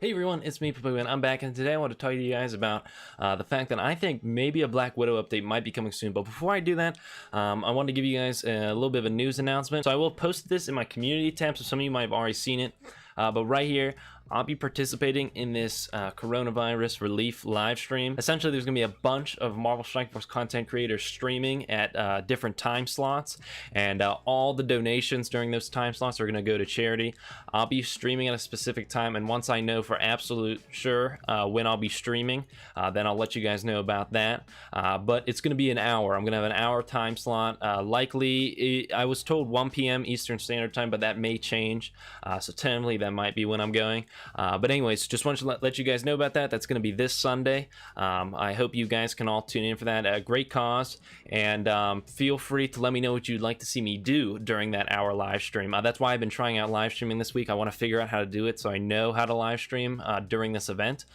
Hey everyone, it's me, Poo, and I'm back, and today I want to tell you guys about the fact that I think maybe a Black Widow update might be coming soon. But before I do that, I want to give you guys a little bit of a news announcement. So I will post this in my community tab, so some of you might have already seen it. But right here, I'll be participating in this coronavirus relief live stream. Essentially, there's going to be a bunch of Marvel Strike Force content creators streaming at different time slots, and all the donations during those time slots are going to go to charity. I'll be streaming at a specific time, and once I know for absolute sure when I'll be streaming, then I'll let you guys know about that. But it's going to be an hour. I'm going to have an hour time slot. Likely, I was told 1 p.m. Eastern Standard Time, but that may change. So tentatively, that might be when I'm going. But anyways, just wanted to let you guys know about that. That's going to be this Sunday. I hope you guys can all tune in for that. Great cause, and feel free to let me know what you'd like to see me do during that hour live stream. That's why I've been trying out live streaming this week. I want to figure out how to do it so I know how to live stream during this event.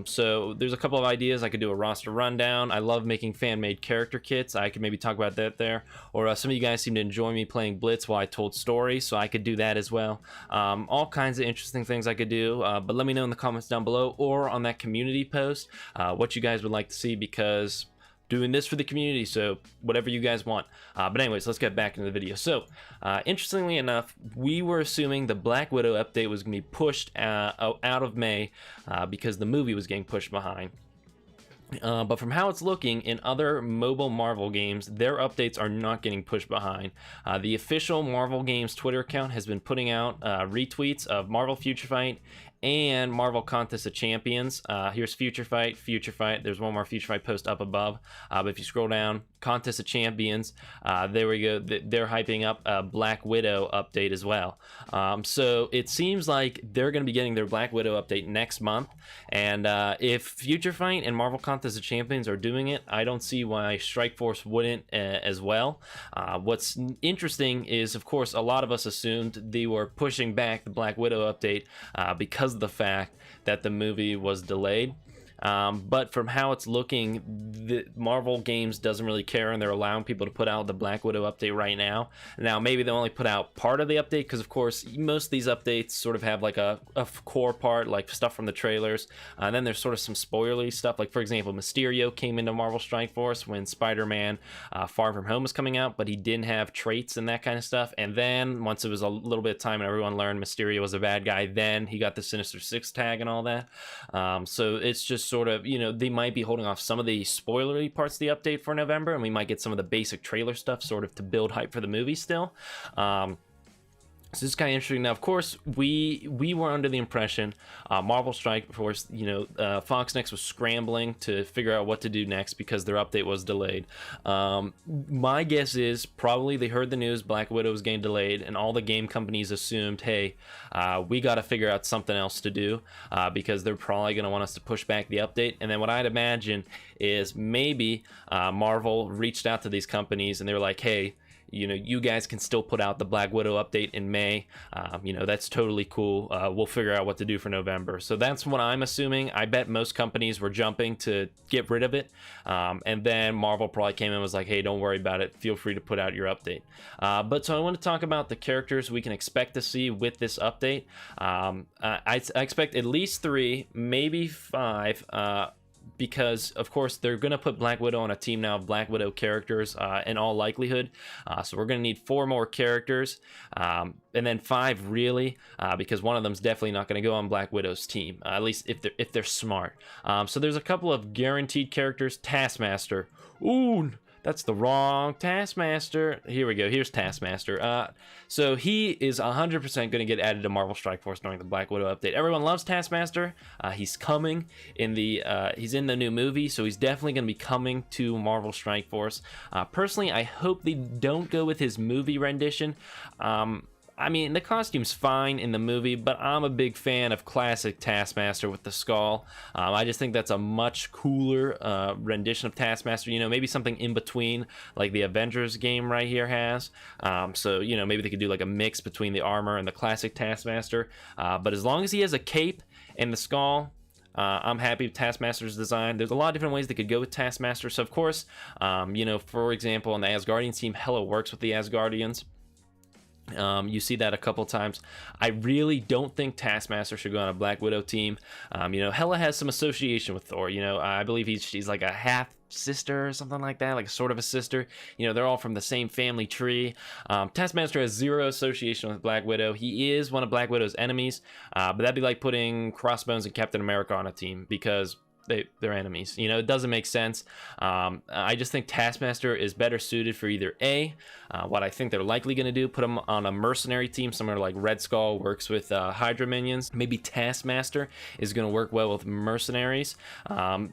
So there's a couple of ideas. I could do a roster rundown. I love making fan-made character kits. I could maybe talk about that there. Or some of you guys seem to enjoy me playing Blitz while I told stories, so I could do that as well. All kinds of interesting things I could do, but let me know in the comments down below or on that community post what you guys would like to see, because doing this for the community, so whatever you guys want. But anyways, let's get back into the video. So interestingly enough, we were assuming the Black Widow update was gonna be pushed out of May because the movie was getting pushed behind. But from how it's looking in other mobile Marvel games, their updates are not getting pushed behind. The official Marvel Games Twitter account has been putting out retweets of Marvel Future Fight and Marvel Contest of Champions. Here's Future Fight. There's one more Future Fight post up above. But if you scroll down, Contest of Champions, there we go. They're hyping up a Black Widow update as well. So it seems like they're going to be getting their Black Widow update next month. And if Future Fight and Marvel Contest of Champions are doing it, I don't see why Strike Force wouldn't as well. What's interesting is, of course, a lot of us assumed they were pushing back the Black Widow update because of the fact that the movie was delayed. But from how it's looking, the Marvel Games doesn't really care, and they're allowing people to put out the Black Widow update right now. Now, maybe they'll only put out part of the update, because of course most of these updates sort of have like a core part, like stuff from the trailers, and then there's sort of some spoilery stuff. Like, for example, Mysterio came into Marvel Strike Force when Spider-Man Far From Home was coming out, but he didn't have traits and that kind of stuff. And then once it was a little bit of time and everyone learned Mysterio was a bad guy, then he got the Sinister Six tag and all that. So it's just sort of, you know, they might be holding off some of the spoilery parts of the update for November, and we might get some of the basic trailer stuff sort of to build hype for the movie still. So this is kind of interesting. Now, of course, we were under the impression Marvel Strike Force, you know, Fox Next was scrambling to figure out what to do next because their update was delayed. My guess is probably they heard the news Black Widow was getting delayed, and all the game companies assumed, hey, we got to figure out something else to do because they're probably going to want us to push back the update. And then what I'd imagine is maybe Marvel reached out to these companies and they were like, hey, you know, you guys can still put out the Black Widow update in May. You know, that's totally cool. We'll figure out what to do for November. So that's what I'm assuming. I bet most companies were jumping to get rid of it. And then Marvel probably came in and was like, hey, don't worry about it. Feel free to put out your update. But so I want to talk about the characters we can expect to see with this update. I expect at least 3, maybe 5. Because of course they're gonna put Black Widow on a team now of Black Widow characters in all likelihood, so we're gonna need 4 more characters, and then 5 really, because one of them's definitely not gonna go on Black Widow's team, at least if they're smart. So there's a couple of guaranteed characters. Taskmaster. Ooh, that's the wrong Taskmaster. Here we go. Here's Taskmaster. So he is 100% going to get added to Marvel Strike Force during the Black Widow update. Everyone loves Taskmaster. He's coming in the he's in the new movie, so he's definitely going to be coming to Marvel Strike Force. Personally, I hope they don't go with his movie rendition. I mean, the costume's fine in the movie, but I'm a big fan of classic Taskmaster with the skull. I just think that's a much cooler rendition of Taskmaster. You know, maybe something in between, like the Avengers game right here has. So, you know, maybe they could do like a mix between the armor and the classic Taskmaster. But as long as he has a cape and the skull, I'm happy with Taskmaster's design. There's a lot of different ways they could go with Taskmaster. So, of course, you know, for example, on the Asgardians team, Hela works with the Asgardians. You see that a couple times. I really don't think Taskmaster should go on a Black Widow team. You know, Hela has some association with Thor. You know, I believe she's like a half sister or something like that, like sort of a sister. You know, they're all from the same family tree. Taskmaster has zero association with Black Widow. He is one of Black Widow's enemies, but that'd be like putting Crossbones and Captain America on a team, because they're enemies. You know, it doesn't make sense. I just think Taskmaster is better suited for either what I think they're likely going to do, put him on a mercenary team, somewhere like Red Skull works with Hydra minions. Maybe Taskmaster is going to work well with mercenaries,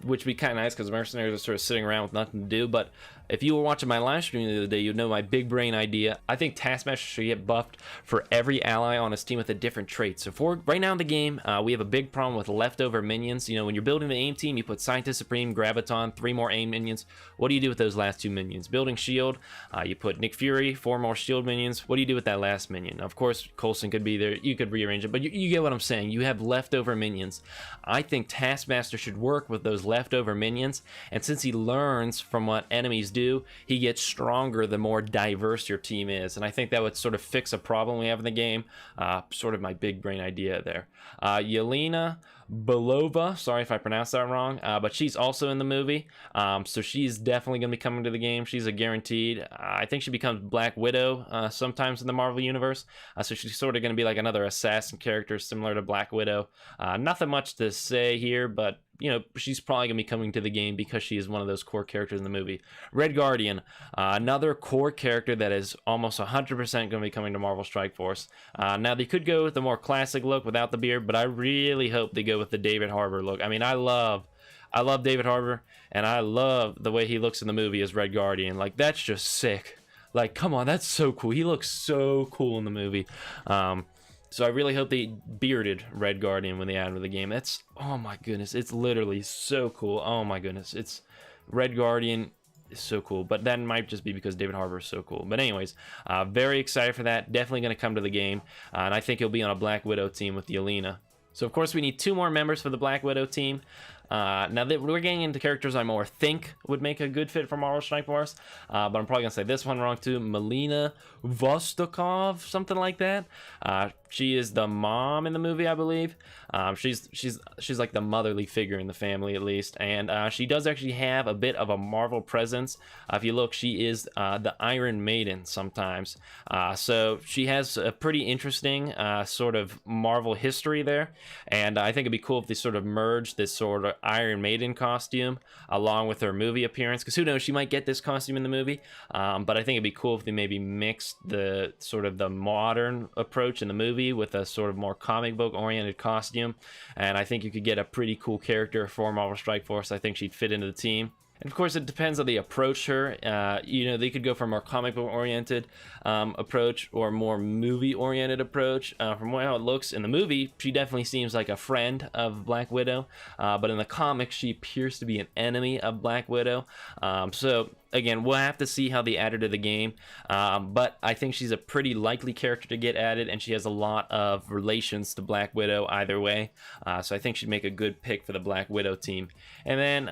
which would be kind of nice because mercenaries are sort of sitting around with nothing to do. But if you were watching my live stream the other day, you'd know my big brain idea. I think Taskmaster should get buffed for every ally on his team with a different trait. So for right now in the game, we have a big problem with leftover minions. You know, when you're building the AIM team, you put Scientist Supreme, Graviton, 3 more AIM minions. What do you do with those last 2 minions? Building Shield, you put Nick Fury, 4 more Shield minions. What do you do with that last minion? Of course, Coulson could be there. You could rearrange it, but you get what I'm saying. You have leftover minions. I think Taskmaster should work with those leftover minions, and since he learns from what enemies do, he gets stronger the more diverse your team is, and I think that would sort of fix a problem we have in the game. Sort of my big brain idea there. Yelina Biloba, sorry if I pronounced that wrong, but she's also in the movie, so she's definitely going to be coming to the game. She's a guaranteed. I think she becomes Black Widow sometimes in the Marvel Universe, so she's sort of going to be like another assassin character similar to Black Widow. Nothing much to say here, but you know, she's probably going to be coming to the game because she is one of those core characters in the movie. Red Guardian, another core character that is almost 100% going to be coming to Marvel Strike Force. Now, they could go with the more classic look without the beard, but I really hope they go with the David Harbour look. I mean, I love David Harbour, and I love the way he looks in the movie as Red Guardian. Like, that's just sick. Like, come on, that's so cool. He looks so cool in the movie. So I really hope they bearded Red Guardian when they added to the game. That's, oh my goodness, it's literally so cool. Oh my goodness, it's Red Guardian is so cool. But that might just be because David Harbour is so cool. But anyways, very excited for that. Definitely going to come to the game, and I think he'll be on a Black Widow team with Yelena. So of course we need 2 more members for the Black Widow team. Now that we're getting into characters I more think would make a good fit for Marvel Strike Force, but I'm probably gonna say this one wrong too. Melina Vostokov, something like that. She is the mom in the movie, I believe. She's like the motherly figure in the family, at least, and she does actually have a bit of a Marvel presence. If you look, she is the Iron Maiden sometimes. So she has a pretty interesting sort of Marvel history there, and I think it'd be cool if they sort of merge this sort of Iron Maiden costume along with her movie appearance, because who knows, she might get this costume in the movie. But I think it'd be cool if they maybe mixed the sort of the modern approach in the movie with a sort of more comic book oriented costume, and I think you could get a pretty cool character for Marvel Strike Force. I think she'd fit into the team. And of course, it depends how they approach her. You know, they could go for a more comic book oriented approach or more movie oriented approach. From how it looks in the movie, she definitely seems like a friend of Black Widow, but in the comics, she appears to be an enemy of Black Widow. So again, we'll have to see how they add her to the game, but I think she's a pretty likely character to get added, and she has a lot of relations to Black Widow either way, so I think she'd make a good pick for the Black Widow team. And then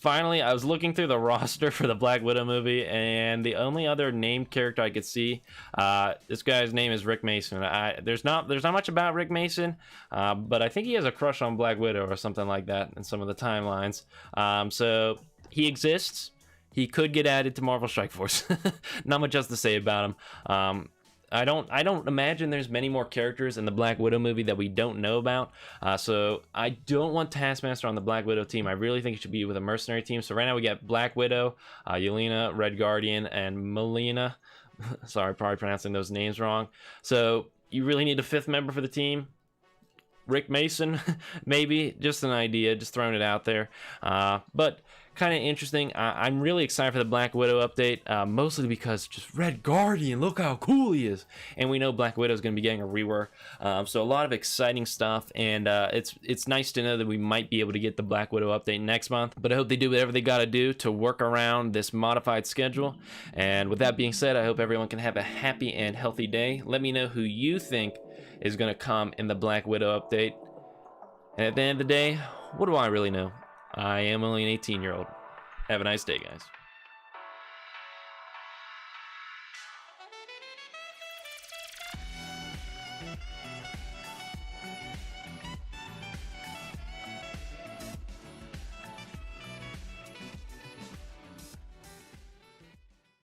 finally, I was looking through the roster for the Black Widow movie, and the only other named character I could see, this guy's name is Rick Mason. There's not much about Rick Mason, but I think he has a crush on Black Widow or something like that in some of the timelines. So he exists. He could get added to Marvel Strike Force. Not much else to say about him. I don't imagine there's many more characters in the Black Widow movie that we don't know about. So I don't want Taskmaster on the Black Widow team. I really think it should be with a mercenary team. So right now we got Black Widow, Yelena, Red Guardian, and Melina. Sorry, probably pronouncing those names wrong. So you really need a 5th member for the team. Rick Mason, maybe. Just an idea, just throwing it out there. But kind of interesting. I'm really excited for the Black Widow update, mostly because just Red Guardian, look how cool he is, and we know Black Widow is going to be getting a rework, so a lot of exciting stuff, and it's nice to know that we might be able to get the Black Widow update next month. But I hope they do whatever they got to do to work around this modified schedule. And with that being said, I hope everyone can have a happy and healthy day. Let me know who you think is going to come in the Black Widow update. And at the end of the day, what do I really know? I am only an 18-year-old. Have a nice day, guys.